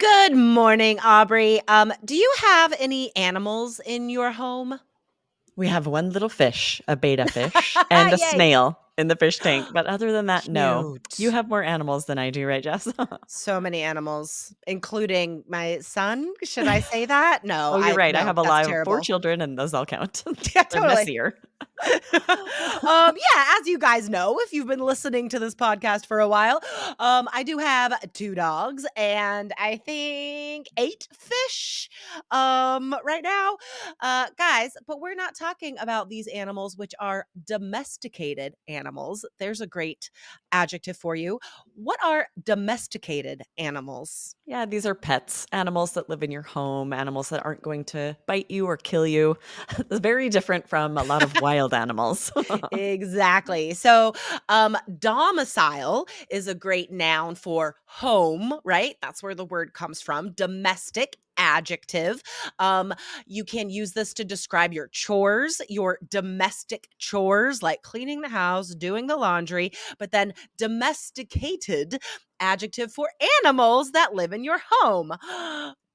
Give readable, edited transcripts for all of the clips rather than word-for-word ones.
Good morning, Aubrey. Do you have any animals in your home? We have one little fish, a betta fish, and a Yay. snail in the fish tank. But other than that, no. You Cute. have more animals than I do, right, Jess? So many animals, including my son. Should I say that? No, Oh, you're right. I no, have a that's lot of 4 terrible. children, and those all count. Yeah, They're totally. messier. Yeah, as you guys know, if you've been listening to this podcast for a while, I do have 2 dogs and I think 8 fish, right now. Guys, but we're not talking about these animals, which are domesticated animals. There's a great adjective for you. What are domesticated animals? Yeah, these are pets, animals that live in your home, animals that aren't going to bite you or kill you. Very different from a lot of wild animals. Exactly. So, domicile is a great noun for home, right? That's where the word comes from. Domestic adjective. Um, you can use this to describe your chores, your domestic chores, like cleaning the house, doing the laundry, but then domesticated adjective for animals that live in your home.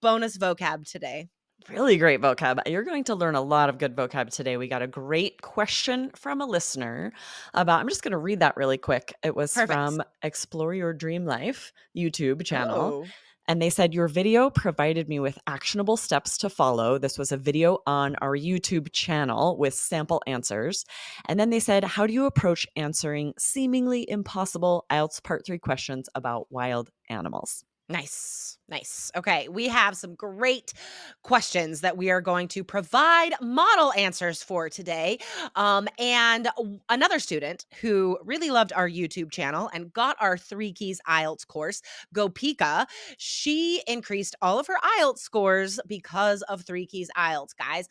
Bonus vocab today. Really great vocab. You're going to learn a lot of good vocab today. We got a great question from a listener about, I'm just going to read that really quick. It was Perfect. from Explore Your Dream Life YouTube channel. Oh, And they said, your video provided me with actionable steps to follow. This was a video on our YouTube channel with sample answers. And then they said, how do you approach answering seemingly impossible IELTS Part 3 questions about wild animals? nice. Nice. Okay. We have some great questions that we are going to provide model answers for today. Another student who really loved our YouTube channel and got our 3 Keys IELTS course, Go Pika, she increased all of her IELTS scores because of 3 Keys IELTS, guys.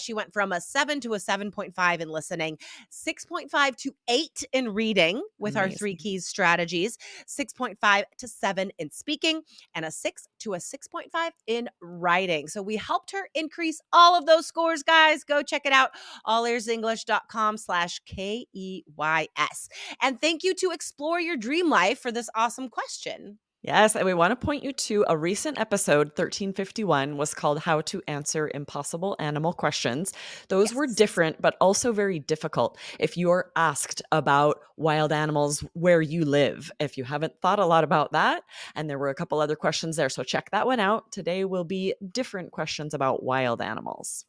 She went from a 7 to a 7.5 in listening, 6.5 to 8 in reading with our three Amazing. keys strategies, 6.5 to 7 in speaking, and a 6 to a 6.5 in writing. So we helped her increase all of those scores, guys. Go check it out, allearsenglish.com/KEYS. And thank you to Explore Your Dream Life for this awesome question. Yes, and we want to point you to a recent episode, 1351, was called How to Answer Impossible Animal Questions. Those were Yes. different, but also very difficult. If you're asked about wild animals where you live, if you haven't thought a lot about that, and there were a couple other questions there, so check that one out. Today will be different questions about wild animals.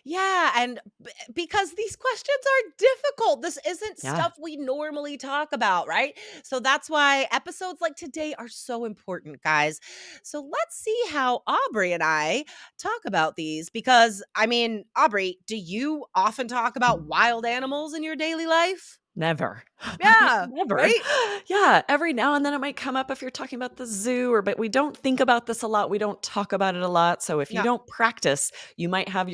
Yeah, and because these questions are difficult. This isn't Yeah. stuff we normally talk about, right? So that's why episodes like today are so important, guys. So let's see how Aubrey and I talk about these because I mean, Aubrey, do you often talk about wild animals in your daily life? Never. Yeah, Never. right? Yeah, every now and then it might come up if you're talking about the zoo but we don't think about this a lot. We don't talk about it a lot. So if you Yeah. don't practice, you might find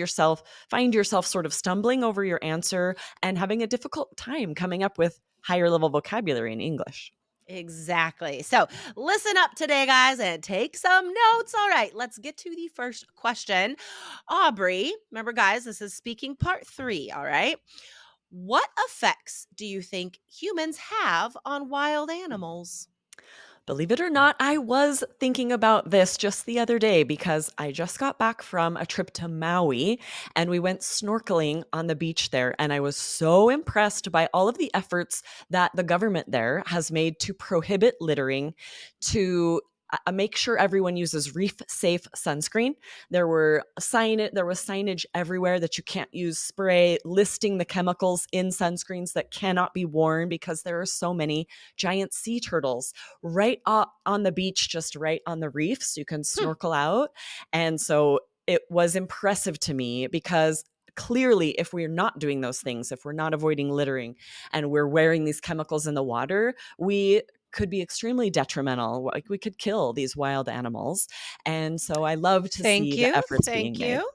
yourself sort of stumbling over your answer and having a difficult time coming up with higher level vocabulary in English. Exactly. So listen up today, guys, and take some notes. All right, let's get to the first question. Aubrey, remember, guys, this is speaking part 3. All right. What effects do you think humans have on wild animals? Believe it or not, I was thinking about this just the other day because I just got back from a trip to Maui and we went snorkeling on the beach there. And I was so impressed by all of the efforts that the government there has made to prohibit littering, to make sure everyone uses reef safe sunscreen. There was signage everywhere that you can't use spray, listing the chemicals in sunscreens that cannot be worn because there are so many giant sea turtles right on the beach, just right on the reef, so you can Hmm. snorkel out. And so it was impressive to me because clearly, if we're not doing those things, if we're not avoiding littering and we're wearing these chemicals in the water, we could be extremely detrimental. Like we could kill these wild animals. And so I love to Thank see the you. efforts being Thank made. you.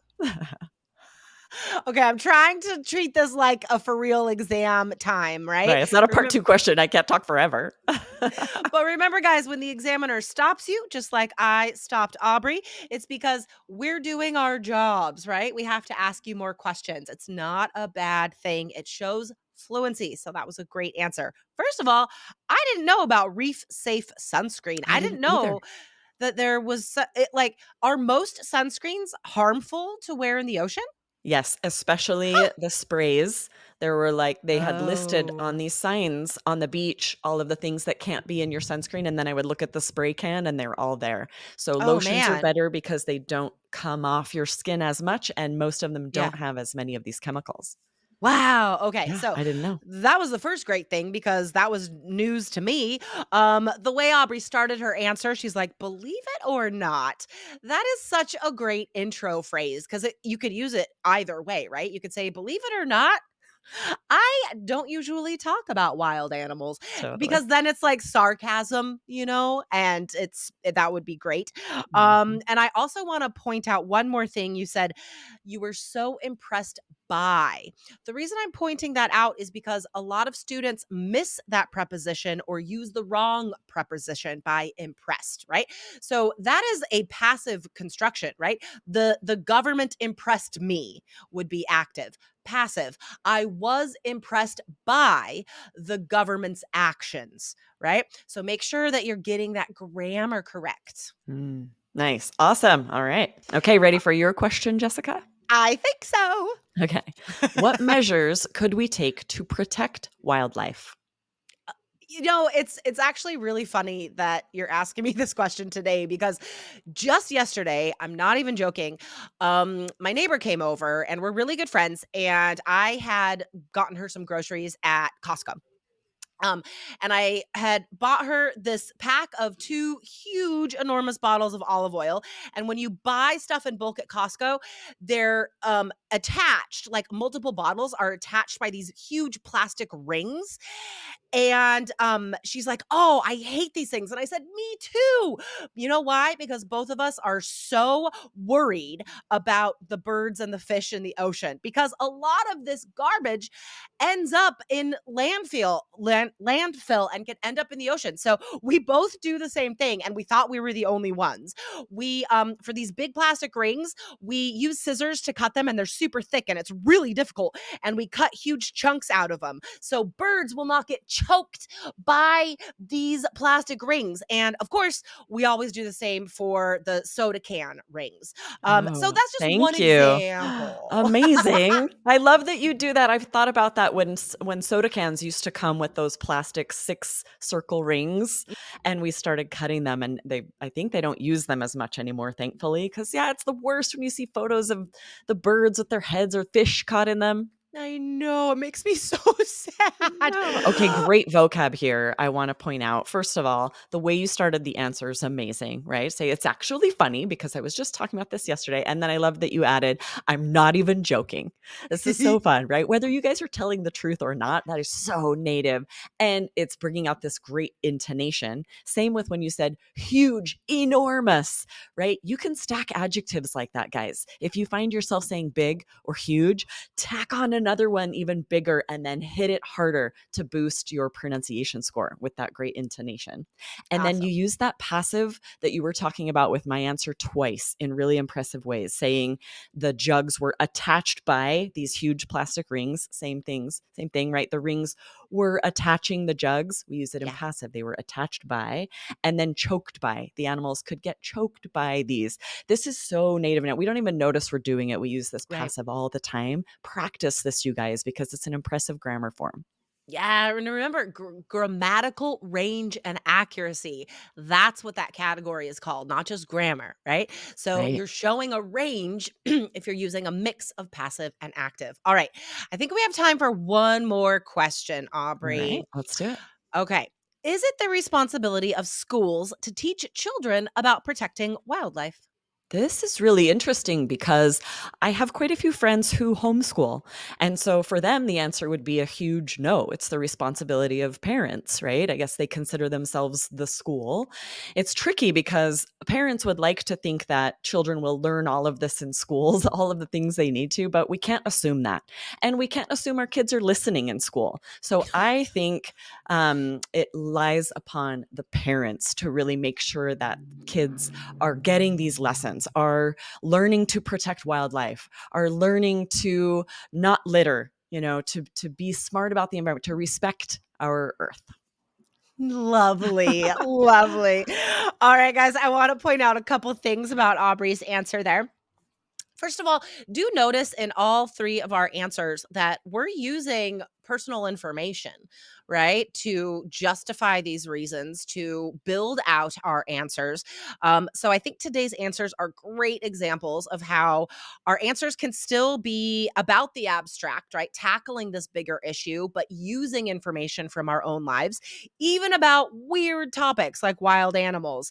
Okay, I'm trying to treat this like a for real exam time, right? Right. It's not a part Remember, 2 question. I can't talk forever. but remember, guys, when the examiner stops you, just like I stopped Aubrey, it's because we're doing our jobs, right? We have to ask you more questions. It's not a bad thing. It shows fluency. So that was a great answer. First of all, I didn't know about reef safe sunscreen. I I didn't didn't know either. that there was like, are most sunscreens harmful to wear in the ocean? Yes, especially the sprays. There were like they had listed on Oh. these signs on the beach all of the things that can't be in your sunscreen, and then I would look at the spray can and they're all there. So Oh, lotions are man. better because they don't come off your skin as much, and most of them Yeah. don't have as many of these chemicals. Wow, okay, Yeah, so I didn't know. that was the first great thing because that was news to me. The way Aubrey started her answer, she's like, "Believe it or not." That is such a great intro phrase because you could use it either way, right? You could say, "Believe it or not, I don't usually talk about wild animals," Totally. because then it's like sarcasm, and that would be great. Mhm. And I also want to point out one more thing. You said you were so impressed by. The reason I'm pointing that out is because a lot of students miss that preposition or use the wrong preposition by impressed, right? So that is a passive construction, right? The government impressed me would be active. Passive, I was impressed by the government's actions, right? So make sure that you're getting that grammar correct. Mm, nice. Awesome. All right. Okay, ready for your question, Jessica? I think so. Okay. What measures could we take to protect wildlife? It's actually really funny that you're asking me this question today because just yesterday, I'm not even joking, my neighbor came over and we're really good friends, and I had gotten her some groceries at Costco. Um, and I had bought her this pack of 2 huge, enormous bottles of olive oil. And when you buy stuff in bulk at Costco, they're attached, like multiple bottles are attached by these huge plastic rings. And she's like, "Oh, I hate these things." And I said, "Me too." You know why? Because both of us are so worried about the birds and the fish in the ocean because a lot of this garbage ends up in landfill and can end up in the ocean. So we both do the same thing and we thought we were the only ones. We for these big plastic rings, we use scissors to cut them and they're super thick and it's really difficult, and we cut huge chunks out of them. So birds will not get choked by these plastic rings. And of course, we always do the same for the soda can rings. So Oh, that's just one thank you. example. Amazing. I love that you do that. I've thought about that when soda cans used to come with those plastic 6 circle rings, and we started cutting them, and I think they don't use them as much anymore, thankfully. Because yeah, it's the worst when you see photos of the birds with their heads or fish caught in them. I know, it makes me so sad. No. Okay, great vocab here. I want to point out, first of all, the way you started the answer is amazing, right? Say it's actually funny because I was just talking about this yesterday. And then I love that you added, I'm not even joking. This is so fun, right? Whether you guys are telling the truth or not, that is so native. And it's bringing out this great intonation. Same with when you said huge, enormous, right? You can stack adjectives like that, guys. If you find yourself saying big or huge, tack on another one even bigger and then hit it harder to boost your pronunciation score with that great intonation. And then you Awesome. use that passive that you were talking about with my answer twice in really impressive ways, saying the jugs were attached by these huge plastic rings. Same thing, right? The rings were attaching the jugs. We use it in Yeah, passive. They were attached by and then choked by. The animals could get choked by these. This is so native now. We don't even notice we're doing it. We use this right. passive all the time. Practice this, you guys, because it's an impressive grammar form, Yeah, and remember grammatical range and accuracy. That's what that category is called, not just grammar, right? So right? you're showing a range if you're using a mix of passive and active. All right. I think we have time for one more question, All right, Aubrey. let's do it. Okay. Is it the responsibility of schools to teach children about protecting wildlife? This is really interesting because I have quite a few friends who homeschool. And so for them, the answer would be a huge no. It's the responsibility of parents, right? I guess they consider themselves the school. It's tricky because parents would like to think that children will learn all of this in schools, all of the things they need to, but we can't assume that. And we can't assume our kids are listening in school. So I think it lies upon the parents to really make sure that kids are getting these lessons, are learning to protect wildlife, are learning to not litter, to be smart about the environment, to respect our earth. Lovely, lovely. All right, guys, I want to point out a couple things about Aubrey's answer there. First of all, do notice in all three of our answers that we're using personal information, right, to justify these reasons, to build out our answers. So I think today's answers are great examples of how our answers can still be about the abstract, right, tackling this bigger issue, but using information from our own lives, even about weird topics like wild animals,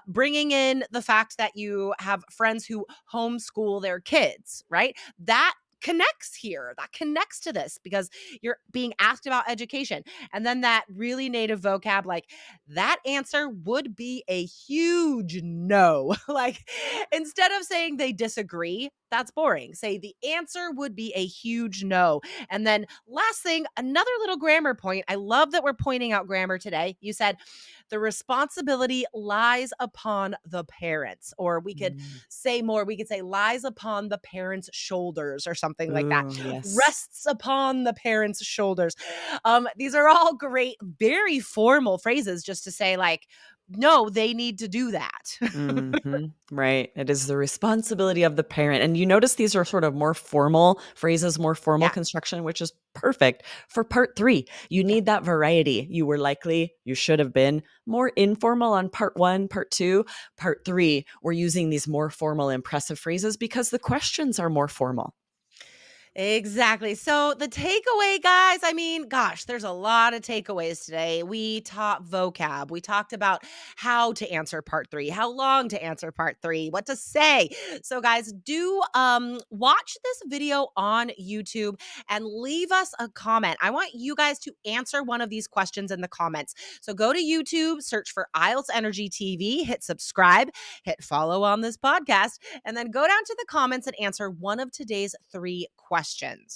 bringing in the fact that you have friends who homeschool their kids, right? That connects here. That connects to this because you're being asked about education. And then that really native vocab, like that answer would be a huge no. Like instead of saying they disagree, that's boring. Say the answer would be a huge no. And then last thing, another little grammar point. I love that we're pointing out grammar today. You said the responsibility lies upon the parents, or we could Mm. say more. We could say lies upon the parents' shoulders or something like that. Ooh, yes. Rests upon the parents' shoulders. These are all great, very formal phrases just to say, like, no, they need to do that. Mhm. Right. It is the responsibility of the parent. And you notice these are sort of more formal phrases, more formal Yeah. construction, which is perfect for part three. You Yeah. need that variety. You should have been more informal on part one, part two, part three. We're using these more formal, impressive phrases because the questions are more formal. Exactly. So the takeaway, guys, I mean, gosh, there's a lot of takeaways today. We taught vocab. We talked about how to answer part three, how long to answer part three, what to say. So, guys, do watch this video on YouTube and leave us a comment. I want you guys to answer one of these questions in the comments. So go to YouTube, search for IELTS Energy TV, hit subscribe, hit follow on this podcast, and then go down to the comments and answer one of today's three questions.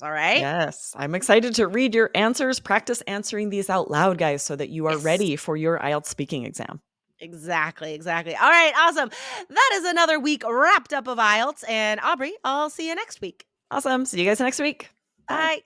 All right. Yes, I'm excited to read your answers. Practice answering these out loud, guys, so that you are Yes. ready for your IELTS speaking exam. Exactly. Exactly. All right. Awesome. That is another week wrapped up of IELTS. And Aubrey, I'll see you next week. Awesome. See you guys next week. Bye. Bye.